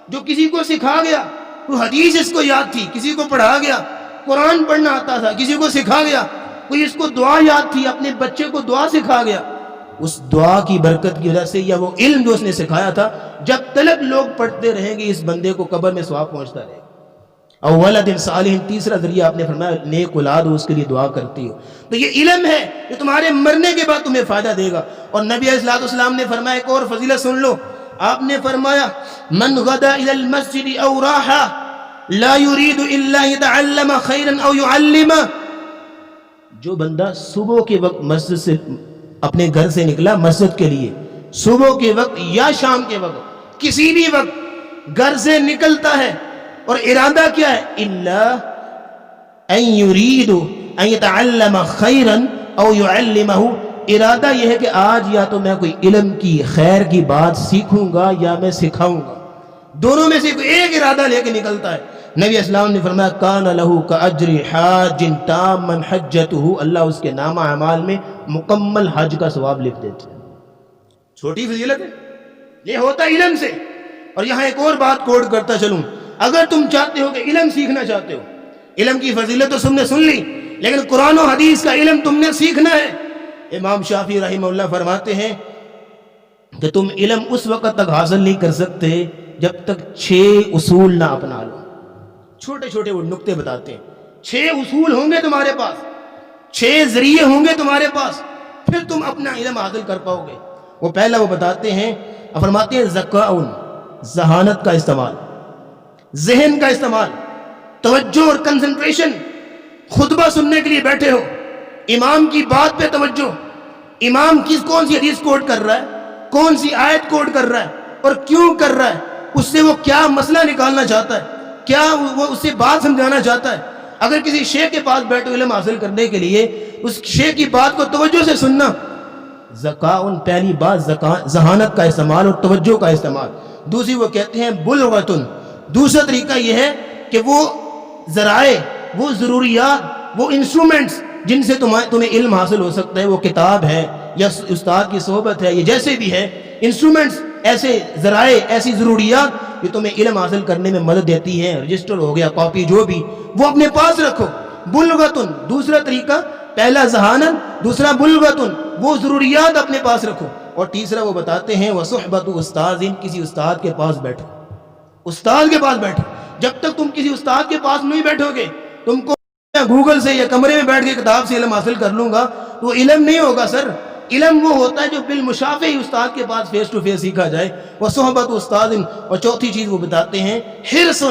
Speaker 1: جو کسی کو سکھا گیا. کوئی حدیث اس کو یاد تھی، کسی کو پڑھا گیا. قرآن پڑھنا آتا تھا، کسی کو سکھا گیا. کوئی اس کو دعا یاد تھی، اپنے بچے کو دعا سکھا گیا. اس دعا کی برکت کی وجہ سے یا وہ علم جو اس نے سکھایا تھا، جب تلک لوگ پڑھتے رہیں گے اس بندے کو قبر میں ثواب پہنچتا رہے گا. او ولد صالح، تیسرا ذریعہ آپ نے فرمایا نیک اولاد ہو، اس کے لیے دعا کرتی ہو. تو یہ علم ہے جو تمہارے مرنے کے بعد تمہیں فائدہ دے گا. اور نبی علیہ السلام نے فرمایا ایک اور فضیلت سن لو. آپ نے فرمایا من غدا الى المسجد او راحا لا يريد الا يتعلم خيرا او يعلم، جو بندہ صبح کے وقت مسجد سے، اپنے گھر سے نکلا مسجد کے لیے، صبح کے وقت یا شام کے وقت کسی بھی وقت گھر سے نکلتا ہے اور ارادہ کیا ہے الا ان یرید ان یتعلم خیرا او یعلمہ، ارادہ یہ ہے کہ آج یا تو میں کوئی علم کی خیر کی بات سیکھوں گا یا میں سکھاؤں گا، دونوں میں سے کوئی ایک ارادہ لے کے نکلتا ہے۔ نبی اسلام نے فرمایا کان لہ کاجر حاج تاما حجتہ، اللہ اس کے نامہ اعمال میں مکمل حج کا ثواب لکھ دیتے ہیں۔ چھوٹی فضیلت ہے، یہ ہوتا ہے علم سے۔ اور یہاں ایک اور بات کوٹ کرتا چلوں، اگر تم چاہتے ہو کہ علم سیکھنا چاہتے ہو، علم کی فضیلت تو تم نے سن لی، لیکن قرآن و حدیث کا علم تم نے سیکھنا ہے۔ امام شافعی رحمہ اللہ فرماتے ہیں کہ تم علم اس وقت تک حاصل نہیں کر سکتے جب تک 6 اصول نہ اپنا لو۔ چھوٹے چھوٹے وہ نقطے بتاتے ہیں، 6 اصول ہوں گے تمہارے پاس، 6 ذریعے ہوں گے تمہارے پاس، پھر تم اپنا علم حاصل کر پاؤ گے۔ وہ پہلا وہ بتاتے ہیں، فرماتے ہیں ذکاء، ذہانت کا استعمال، ذہن کا استعمال، توجہ اور کنسنٹریشن۔ خطبہ سننے کے لیے بیٹھے ہو، امام کی بات پہ توجہ، امام کون سی حدیث کوٹ کر رہا ہے، کون سی آیت کوٹ کر رہا ہے اور کیوں کر رہا ہے، اس سے وہ کیا مسئلہ نکالنا چاہتا ہے، کیا وہ اس سے بات سمجھانا چاہتا ہے۔ اگر کسی شیخ کے پاس بیٹھے علم حاصل کرنے کے لیے اس شیخ کی بات کو توجہ سے سننا، ذکاء، پہلی بات ذہانت کا استعمال اور توجہ کا استعمال۔ دوسری وہ کہتے ہیں بلغۃ، دوسرا طریقہ یہ ہے کہ وہ ذرائع، وہ ضروریات، وہ انسٹرومنٹس جن سے تمہیں علم حاصل ہو سکتا ہے، وہ کتاب ہے یا استاد کی صحبت ہے، یہ جیسے بھی ہے انسٹرومنٹس، ایسے ذرائع، ایسی ضروریات جو تمہیں علم حاصل کرنے میں مدد دیتی ہیں، رجسٹر ہو گیا، کاپی، جو بھی، وہ اپنے پاس رکھو۔ بلغۃ، دوسرا طریقہ، پہلا ذہانت، دوسرا بلغۃ، وہ ضروریات اپنے پاس رکھو، اور تیسرا وہ بتاتے ہیں وصحبۃ استاذ، کسی استاد کے پاس بیٹھو، استاد کے پاس بیٹھو۔ جب تک تم کسی استاد کے پاس نہیں بیٹھو گے، تم کو گوگل سے یا کمرے میں بیٹھ کے کتاب سے علم حاصل کر لوں گا تو وہ علم نہیں ہوگا سر۔ علم وہ ہوتا ہے جو بالمشافہ ہی استاد کے پاس فیس ٹو فیس سیکھا جائے۔ وصحبۃ استاذ، اور چوتھی چیز وہ بتاتے ہیں حرص،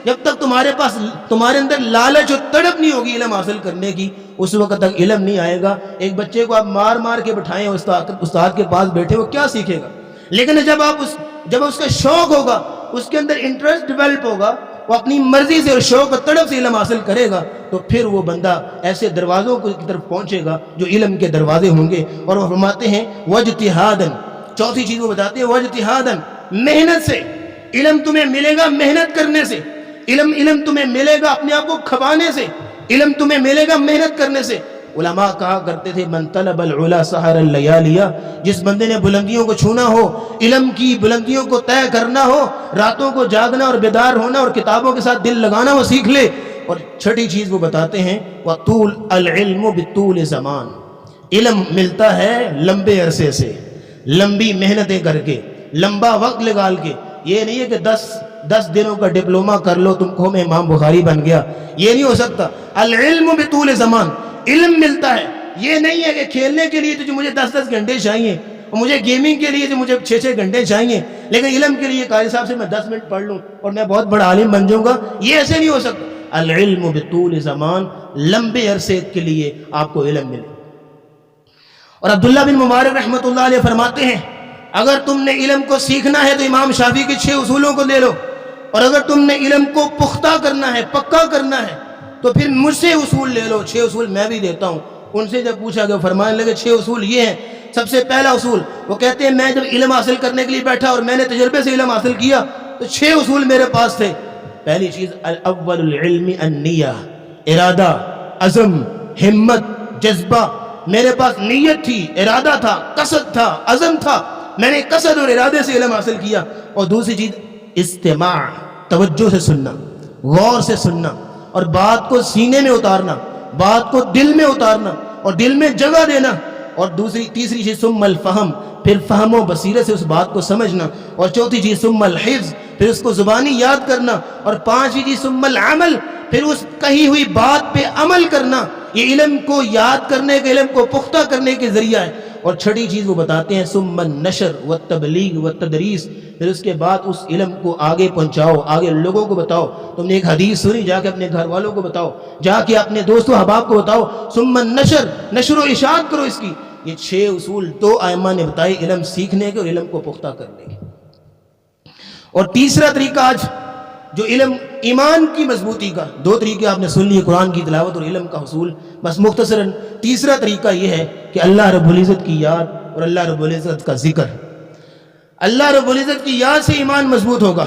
Speaker 1: جب تک تمہارے اندر لالچ اور تڑپ نہیں ہوگی علم حاصل کرنے کی، اس وقت تک علم نہیں آئے گا۔ ایک بچے کو آپ مار مار کے بٹھائیں استاد کے پاس بیٹھے، وہ کیا سیکھے گا؟ لیکن جب اس کا شوق ہوگا، اس کے اندر انٹرسٹ ڈیولپ ہوگا، وہ اپنی مرضی سے اور شوق اور تڑپ سے علم حاصل کرے گا، تو پھر وہ بندہ ایسے دروازوں کی طرف پہنچے گا جو علم کے دروازے ہوں گے۔ اور وہ فرماتے ہیں واجتہاداً، چوتھی چیز وہ بتاتے ہیں واجتہاداً، محنت سے علم تمہیں ملے گا، محنت کرنے سے علم تمہیں ملے گا، اپنے آپ کو کھپانے سے علم تمہیں ملے گا، محنت کرنے سے۔ علماء کہا کرتے تھے من طلب العلا سحر اللیالیا، جس بندے نے بلندیوں کو چھونا ہو، علم کی بلندیوں کو طے کرنا ہو، راتوں کو جاگنا اور بیدار ہونا اور کتابوں کے ساتھ دل لگانا، وہ سیکھ لے۔ اور چھٹی چیز وہ بتاتے ہیں وطول العلم بطول زمان، علم ملتا ہے لمبے عرصے سے، لمبی محنتیں کر کے، لمبا وقت لگال کے۔ یہ نہیں ہے کہ 10 دنوں کا ڈپلوما کر لو تم کو میں امام بخاری بن گیا، یہ نہیں ہو سکتا۔ العلم بطول زمان، علم ملتا ہے، یہ نہیں ہے کہ کھیلنے کے لیے تو مجھے 10 گھنٹے چاہیے، اور مجھے گیمنگ کے لیے تو مجھے 6 گھنٹے چاہیے، لیکن علم کے لیے قاری صاحب سے میں 10 منٹ پڑھ لوں اور میں بہت بڑا عالم بن جاؤں گا، یہ ایسے نہیں ہو سکتا۔ العلم بطول زمان، لمبے عرصے کے لیے آپ کو علم ملے۔ اور عبداللہ بن مبارک رحمۃ اللہ علیہ فرماتے ہیں اگر تم نے علم کو سیکھنا ہے تو امام شافعی کے 6 اصولوں کو لے لو، اور اگر تم نے علم کو پختہ کرنا ہے، پکا کرنا ہے، تو پھر مجھ سے اصول لے لو۔ 6 اصول میں بھی دیتا ہوں۔ ان سے جب پوچھا گیا فرمانے لگے 6 اصول یہ ہیں۔ سب سے پہلا اصول وہ کہتے ہیں میں جب علم حاصل کرنے کے لیے بیٹھا اور میں نے تجربے سے علم حاصل کیا تو 6 اصول میرے پاس تھے۔ پہلی چیز الاول العلم النیہ، ارادہ، عزم، ہمت، جذبہ۔ میرے پاس نیت تھی، ارادہ تھا، قصد تھا، عزم تھا، میں نے قصد اور ارادے سے علم حاصل کیا۔ اور دوسری چیز استماع، توجہ سے سننا، غور سے سننا اور بات کو سینے میں اتارنا، بات کو دل میں اتارنا اور دل میں جگہ دینا۔ اور تیسری چیز ثم الفہم، پھر فہم و بصیرت سے اس بات کو سمجھنا۔ اور چوتھی چیز ثم الحفظ، پھر اس کو زبانی یاد کرنا۔ اور پانچویں چیز ثم العمل، پھر اس کہی ہوئی بات پہ عمل کرنا۔ یہ علم کو یاد کرنے کے، علم کو پختہ کرنے کے ذریعہ ہے۔ اور چھٹی چیز وہ بتاتے ہیں ثم النشر والتبلیغ والتدریس، پھر اس کے بعد اس علم کو آگے پہنچاؤ، آگے لوگوں کو بتاؤ۔ تم نے ایک حدیث سنی، جا کے اپنے گھر والوں کو بتاؤ، جا کے اپنے دوست و احباب کو بتاؤ۔ ثم النشر، نشر و اشاعت کرو اس کی۔ یہ 6 اصول 2 ائمہ نے بتائے علم سیکھنے کے اور علم کو پختہ کرنے کے۔ اور تیسرا طریقہ آج جو علم ایمان کی مضبوطی کا، 2 طریقے آپ نے سن لیے، قرآن کی تلاوت اور علم کا حصول، بس مختصراً تیسرا طریقہ یہ ہے کہ اللہ رب العزت کی یاد اور اللہ رب العزت کا ذکر۔ اللہ رب العزت کی یاد سے ایمان مضبوط ہوگا،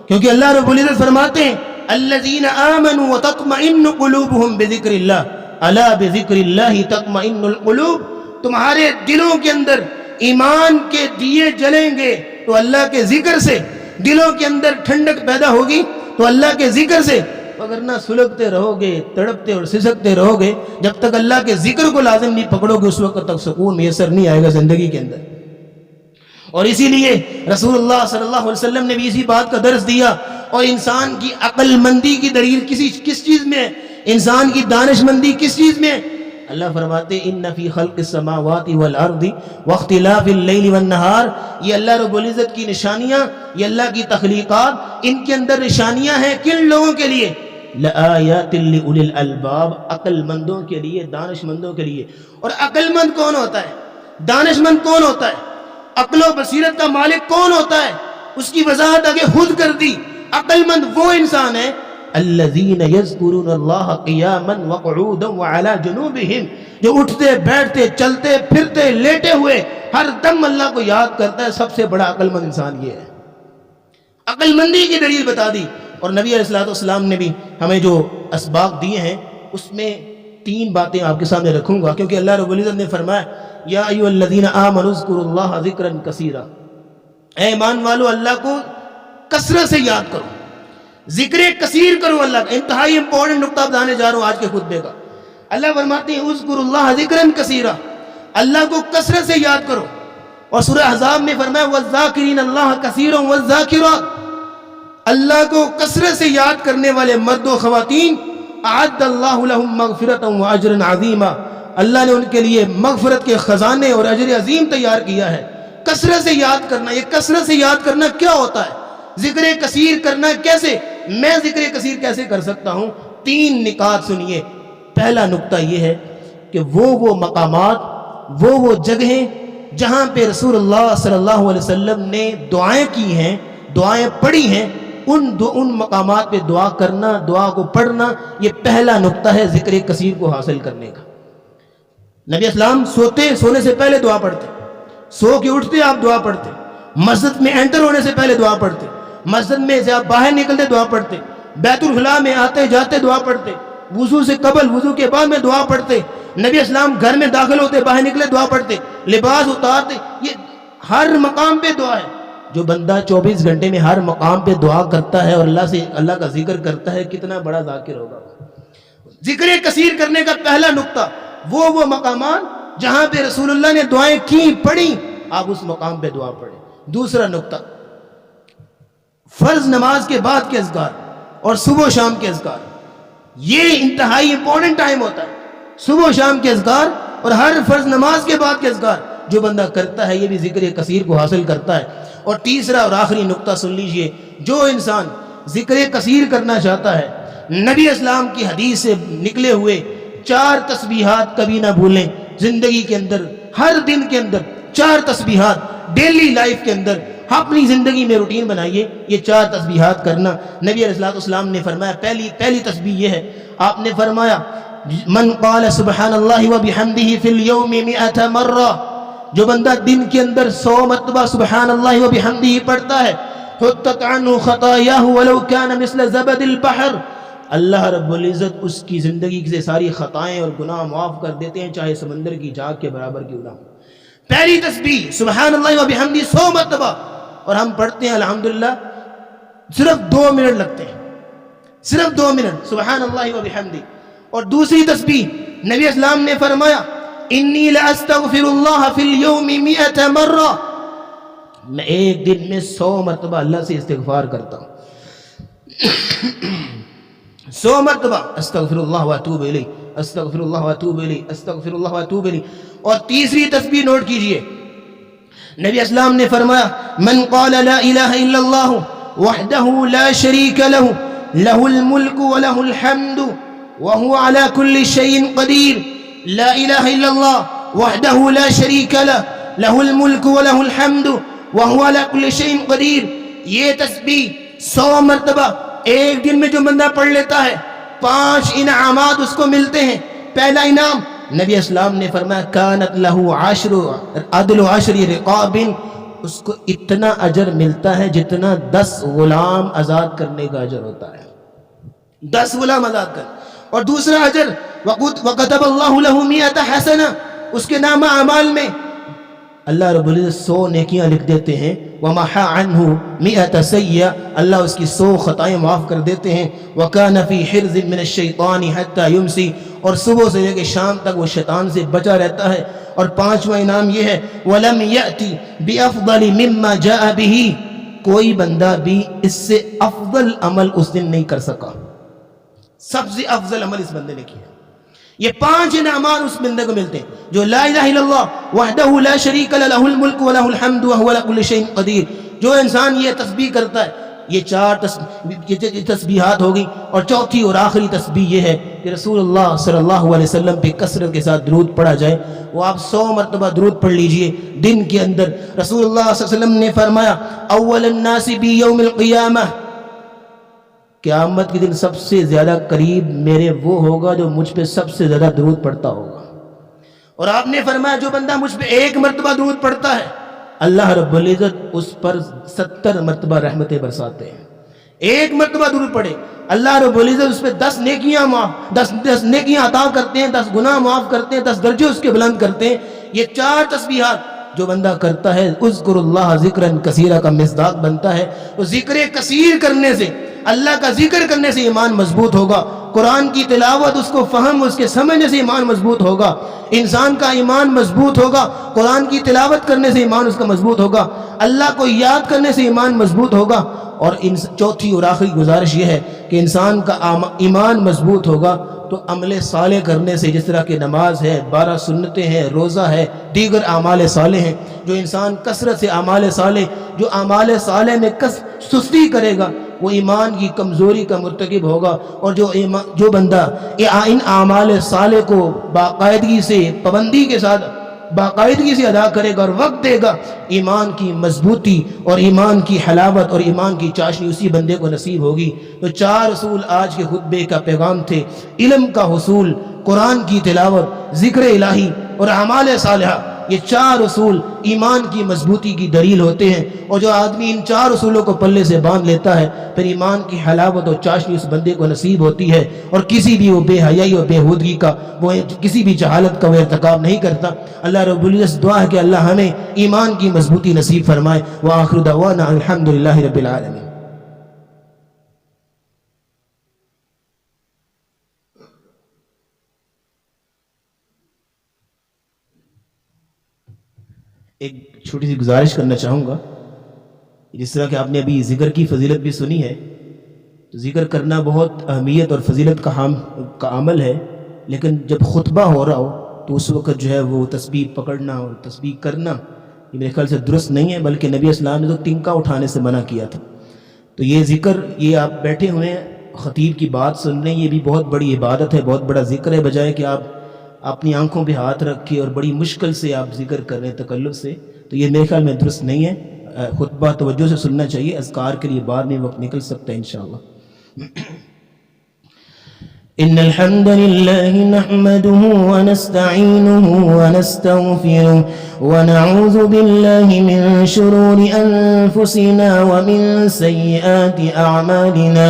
Speaker 1: کیونکہ اللہ رب العزت فرماتے ہیں الذین آمنوا وتطمئن قلوبہم بذکر اللہ الا بذکر اللہ تطمئن القلوب، تمہارے دلوں کے اندر ایمان کے دیے جلیں گے تو اللہ کے ذکر سے، دلوں کے اندر ٹھنڈک پیدا ہوگی تو اللہ کے ذکر سے، وگرنہ سلگتے رہو گے، تڑپتے اور سسکتے رہو گے، جب تک اللہ کے ذکر کو لازم نہیں پکڑو گے اس وقت تک سکون میسر نہیں آئے گا زندگی کے اندر۔ اور اسی لیے رسول اللہ صلی اللہ علیہ وسلم نے بھی اسی بات کا درس دیا۔ اور انسان کی عقل مندی کی دلیل کس چیز میں ہے؟ انسان کی دانش مندی کس چیز میں ہے؟ اللہ فرماتے ان فی خلق السماوات والارض واختلاف اللیل والنہار، یہ اللہ رب العزت کی نشانیاں، یہ اللہ کی تخلیقات، ان کے اندر نشانیاں ہیں کن لوگوں کے لیے؟ لآیات لأولی الالباب، عقل مندوں کے لیے، دانش مندوں کے لیے۔ اور عقل مند کون ہوتا ہے؟ دانش مند کون ہوتا ہے؟ عقل و بصیرت کا مالک کون ہوتا ہے؟ اس کی وضاحت آگے خود کر دی۔ عقل مند وہ انسان ہے الذین یذکرون اللہ قیاما وقعودا وعلی جنوبہم، جو اٹھتے بیٹھتے چلتے پھرتے لیٹے ہوئے ہر دم اللہ کو یاد کرتا ہے۔ سب سے بڑا عقل مند انسان یہ ہے۔ عقل مندی کی دلیل بتا دی۔ اور نبی علیہ السلام نے بھی ہمیں جو اسباق دیے ہیں اس میں 3 باتیں آپ کے سامنے رکھوں گا، کیونکہ اللہ رب العزت نے فرمایا یا ایھا الذین آمنوا اذکروا اللہ ذکرا کثیرا، اے ایمان والو اللہ کو کثرت سے یاد کرو، ذکر کثیر کرو اللہ کا۔ انتہائی امپورٹنٹ نقطہ بتانے جا رہا ہوں آج کے خطبے کا۔ اللہ فرماتے ہیں اذکروا اللہ ذکرا کثیرا، اللہ کو کثرت سے یاد کرو۔ اور سورہ احزاب میں فرمایا والذاکرین اللہ کثیرا والذاکرات، اللہ کو کثرت سے یاد کرنے والے مرد و خواتین اعد اللہ لہم مغفرۃ واجرا عظیما، اللہ نے ان کے لیے مغفرت کے خزانے اور اجر عظیم تیار کیا ہے۔ کثرت سے یاد کرنا، یہ کثرت سے یاد کرنا کیا ہوتا ہے؟ ذکر کثیر کرنا کیسے؟ میں ذکر کثیر کیسے کر سکتا ہوں؟ 3 نکات سنیے۔ پہلا نقطہ یہ ہے کہ وہ مقامات، وہ جگہیں جہاں پہ رسول اللہ صلی اللہ علیہ وسلم نے دعائیں کی ہیں، دعائیں پڑھی ہیں، ان مقامات پہ دعا کرنا، دعا کو پڑھنا، یہ پہلا نقطہ ہے ذکر کثیر کو حاصل کرنے کا۔ نبی اسلام سونے سے پہلے دعا پڑھتے، سو کے اٹھتے آپ دعا پڑھتے، مسجد میں انٹر ہونے سے پہلے دعا پڑھتے، مسجد میں سے آپ باہر نکلتے دعا پڑھتے، بیت الخلاء میں آتے جاتے دعا پڑھتے، وضو سے قبل وضو کے بعد میں دعا پڑھتے، نبی اسلام گھر میں داخل ہوتے باہر نکلے دعا پڑھتے، لباس اتارتے، یہ ہر مقام پہ دعا ہے۔ جو بندہ 24 گھنٹے میں ہر مقام پہ دعا کرتا ہے اور اللہ کا ذکر کرتا ہے، کتنا بڑا ذاکر ہوگا۔ ذکر کثیر کرنے کا پہلا نقطہ وہ مقامات جہاں پہ رسول اللہ نے دعائیں کی پڑھی، آپ اس مقام پہ دعا پڑھیں۔ دوسرا نقطہ فرض نماز کے بعد کے اذکار اور صبح و شام کے اذکار، یہ انتہائی امپورٹنٹ ٹائم ہوتا ہے۔ صبح و شام کے اذکار اور ہر فرض نماز کے بعد کے اذکار جو بندہ کرتا ہے، یہ بھی ذکر کثیر کو حاصل کرتا ہے۔ اور تیسرا اور آخری نقطہ سن لیجئے، جو انسان ذکر کثیر کرنا چاہتا ہے، نبی اسلام کی حدیث سے نکلے ہوئے 4 تسبیحات کبھی نہ بھولیں زندگی کے اندر، ہر دن کے اندر 4 تسبیحات ڈیلی لائف کے اندر اپنی زندگی میں روٹین بنائیے۔ یہ 4 تسبیحات کرنا، نبی علیہ السلام نے فرمایا پہلی تسبیح یہ ہے، آپ نے فرمایا من قال سبحان اللہ وبحمدہ فی اليوم 100 مرہ، جو بندہ دن کے اندر 100 مرتبہ سبحان اللہ وبحمدہ پڑھتا ہے، حطت عنہ خطایاہ ولو کان مثل زبد البحر، اللہ رب العزت اس کی زندگی سے ساری خطائیں اور گناہ معاف کر دیتے ہیں، چاہے سمندر کی جھاگ کے برابر کیوں نہ ہو۔ پہلی تسبیح سبحان اللہ وبحمدہ 100 مرتبہ، اور ہم پڑھتے ہیں الحمدللہ صرف 2 منٹ لگتے ہیں، صرف 2 منٹ سبحان اللہ وبحمدہ۔ اور دوسری تسبیح نبی اسلام نے فرمایا انی لاستغفر اللہ فی اليوم 100 مرہ، میں ایک دن میں 100 مرتبہ اللہ سے استغفار کرتا ہوں، 100 مرتبہ استغفر اللہ واتوب الیہ، استغفر اللہ واتوب الیہ، استغفر اللہ واتوب الیہ۔ اور تیسری تسبیح نوٹ کیجئے، نبی اسلام نے فرمایا من قال لا الہ الا اللہ وحدہ لا شریک لہ لہ الملک وله الحمد وهو على كل شيء قدیر، لا الہ الا اللہ وحدہ لا شریک لہ لہ الملک ولہ الحمد وہو علی کل شیء قدیر. یہ تسبیح 100 مرتبہ ایک دن میں جو بندہ پڑھ لیتا ہے 5 انعامات اس کو ملتے ہیں. پہلا انعام نبی اسلام نے فرمایا کانت لہ عدل 10 رقاب، اس کو اتنا اجر ملتا ہے جتنا 10 غلام آزاد کرنے کا اجر ہوتا ہے. 10 غلام آزاد کر. اور دوسرا اجر وَكَتَبَ اللَّهُ لَهُ 100 حسنہ، اس کے نامہ اعمال میں اللہ رب العزت 100 نیکیاں لکھ دیتے ہیں. وَمَحَا عَنْهُ 100 سیئہ، اللہ اس کی 100 خطائیں معاف کر دیتے ہیں. وَكَانَ فِي حِرْزٍ مِّنَ الشَّيْطَانِ حَتَّى يُمْسِي، اور صبح سے لے کے شام تک وہ شیطان سے بچا رہتا ہے. اور 5واں انعام یہ ہے وَلَمْ يَأْتِ بِأَفْضَلِ مِمَّا جَاءَ بِهِ، کوئی بندہ بھی اس سے افضل عمل اس دن نہیں کر سکا. سب سے افضل عمل اس بندے نے کیا. یہ 5 انعامات اس بندے کو ملتے ہیں جو لا الہ الا اللہ وحدہ لا شریک لہ لہ الملک ولہ الحمد وہو علی کل شیء قدیر. جو انسان یہ تسبیح کرتا ہے، یہ 4 تسبیحات ہوگی. اور چوتھی اور آخری تسبیح یہ ہے کہ رسول اللہ صلی اللہ علیہ وسلم پہ کثرت کے ساتھ درود پڑھا جائے. وہ آپ 100 مرتبہ درود پڑھ لیجئے دن کے اندر. رسول اللہ صلی اللہ علیہ وسلم نے فرمایا اول الناس بی یوم القیامہ، قیامت کے دن سب سے زیادہ قریب میرے وہ ہوگا جو مجھ پہ سب سے زیادہ درود پڑھتا ہوگا. اور آپ نے فرمایا جو بندہ مجھ پہ 1 مرتبہ درود پڑھتا ہے اللہ رب العزت اس پر 70 مرتبہ رحمتیں برساتے ہیں. 1 مرتبہ درود پڑھے اللہ رب العزت اس پہ 10 نیکیاں معاف 10 نیکیاں عطا کرتے ہیں، 10 گناہ معاف کرتے ہیں، 10 درجے اس کے بلند کرتے ہیں. یہ 4 تسبیحات جو بندہ کرتا ہے اذکر اللہ ذکرا کثیرا کا مصداق بنتا ہے. تو ذکر کثیر کرنے سے، اللہ کا ذکر کرنے سے ایمان مضبوط ہوگا. قرآن کی تلاوت، اس کو فہم، اس کے سمجھنے سے ایمان مضبوط ہوگا. انسان کا ایمان مضبوط ہوگا قرآن کی تلاوت کرنے سے، ایمان اس کا مضبوط ہوگا. اللہ کو یاد کرنے سے ایمان مضبوط ہوگا. اور چوتھی اور آخری گزارش یہ ہے کہ انسان کا ایمان مضبوط ہوگا تو عمل صالح کرنے سے، جس طرح کہ نماز ہے، 12 سنتیں ہیں، روزہ ہے، دیگر اعمال صالح ہیں. جو انسان کثرت سے اعمال صالح میں سستی کرے گا وہ ایمان کی کمزوری کا مرتکب ہوگا. اور جو بندہ ان اعمال صالح کو باقاعدگی سے، پابندی کے ساتھ باقاعدگی سے ادا کرے گا اور وقت دے گا، ایمان کی مضبوطی اور ایمان کی حلاوت اور ایمان کی چاشنی اسی بندے کو نصیب ہوگی. تو 4 اصول آج کے خطبے کا پیغام تھے. علم کا حصول، قرآن کی تلاوت، ذکر الہی اور اعمال صالحہ. یہ 4 اصول ایمان کی مضبوطی کی دلیل ہوتے ہیں. اور جو آدمی ان 4 اصولوں کو پلے سے باندھ لیتا ہے پھر ایمان کی حلاوت اور چاشنی اس بندے کو نصیب ہوتی ہے. اور کسی بھی وہ بے حیائی اور بےہودگی کا، وہ کسی بھی جہالت کا وہ ارتکاب نہیں کرتا. اللہ رب العزت دعا ہے کہ اللہ ہمیں ایمان کی مضبوطی نصیب فرمائے. وآخر دعوانا الحمدللہ رب العالمین. ایک چھوٹی سی گزارش کرنا چاہوں گا. جس طرح کہ آپ نے ابھی ذکر کی فضیلت بھی سنی ہے، تو ذکر کرنا بہت اہمیت اور فضیلت کا عمل ہے. لیکن جب خطبہ ہو رہا ہو تو اس وقت جو ہے وہ تسبیح پکڑنا اور تسبیح کرنا یہ میرے خیال سے درست نہیں ہے. بلکہ نبی اسلام نے تو تنکا اٹھانے سے منع کیا تھا. تو یہ ذکر، یہ آپ بیٹھے ہوئے ہیں خطیب کی بات سن رہے ہیں، یہ بھی بہت بڑی عبادت ہے، بہت بڑا ذکر ہے. بجائے کہ آپ اپنی آنکھوں پہ ہاتھ رکھ کے اور بڑی مشکل سے آپ ذکر کر رہے ہیں تکلف سے، تو یہ میرے خیال میں درست نہیں ہے. خطبہ توجہ سے سننا چاہیے. اذکار کے لیے بعد میں وقت نکل سکتا ہے انشاءاللہ. إن الحمد لله نحمده ونستعينه ونستغفره ونعوذ بالله من شرور أنفسنا ومن سيئات أعمالنا.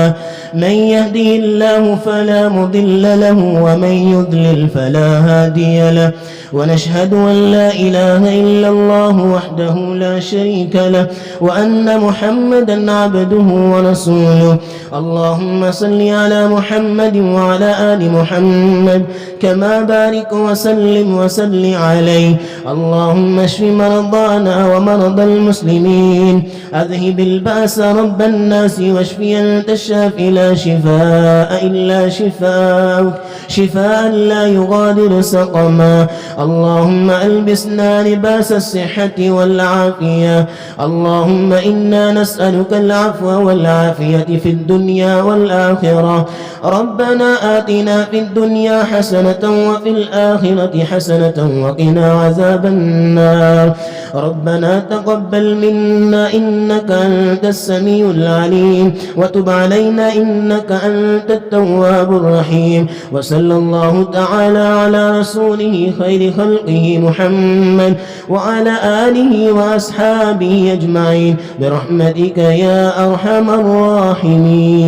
Speaker 1: من يهده الله فلا مضل له ومن يضلل فلا هادي له. ونشهد أن لا إله إلا الله وحده لا شريك له وأن محمدا عبده ورسوله. اللهم صل على محمد وعلى آل محمد كما بارك وسلم عليه. اللهم اشف مرضانا ومرضى المسلمين. أذهب البأس رب الناس واشف أنت الشافي لا لا شفاء إلا شفاءك شفاء لا يغادر سقما. اللهم ألبسنا لباس الصحة والعافية. اللهم إنا نسألك العفو والعافية في الدنيا والآخرة. ربنا آتنا في الدنيا حسنة وفي الآخرة حسنة وقنا عذاب النار. ربنا تقبل منا إنك أنت السميع العليم وتب علينا إنك أنت التواب الرحيم. وصلى الله تعالى على رسوله خير خلقه محمد وعلى آله وأصحابه أجمعين برحمتك يا أرحم الراحمين.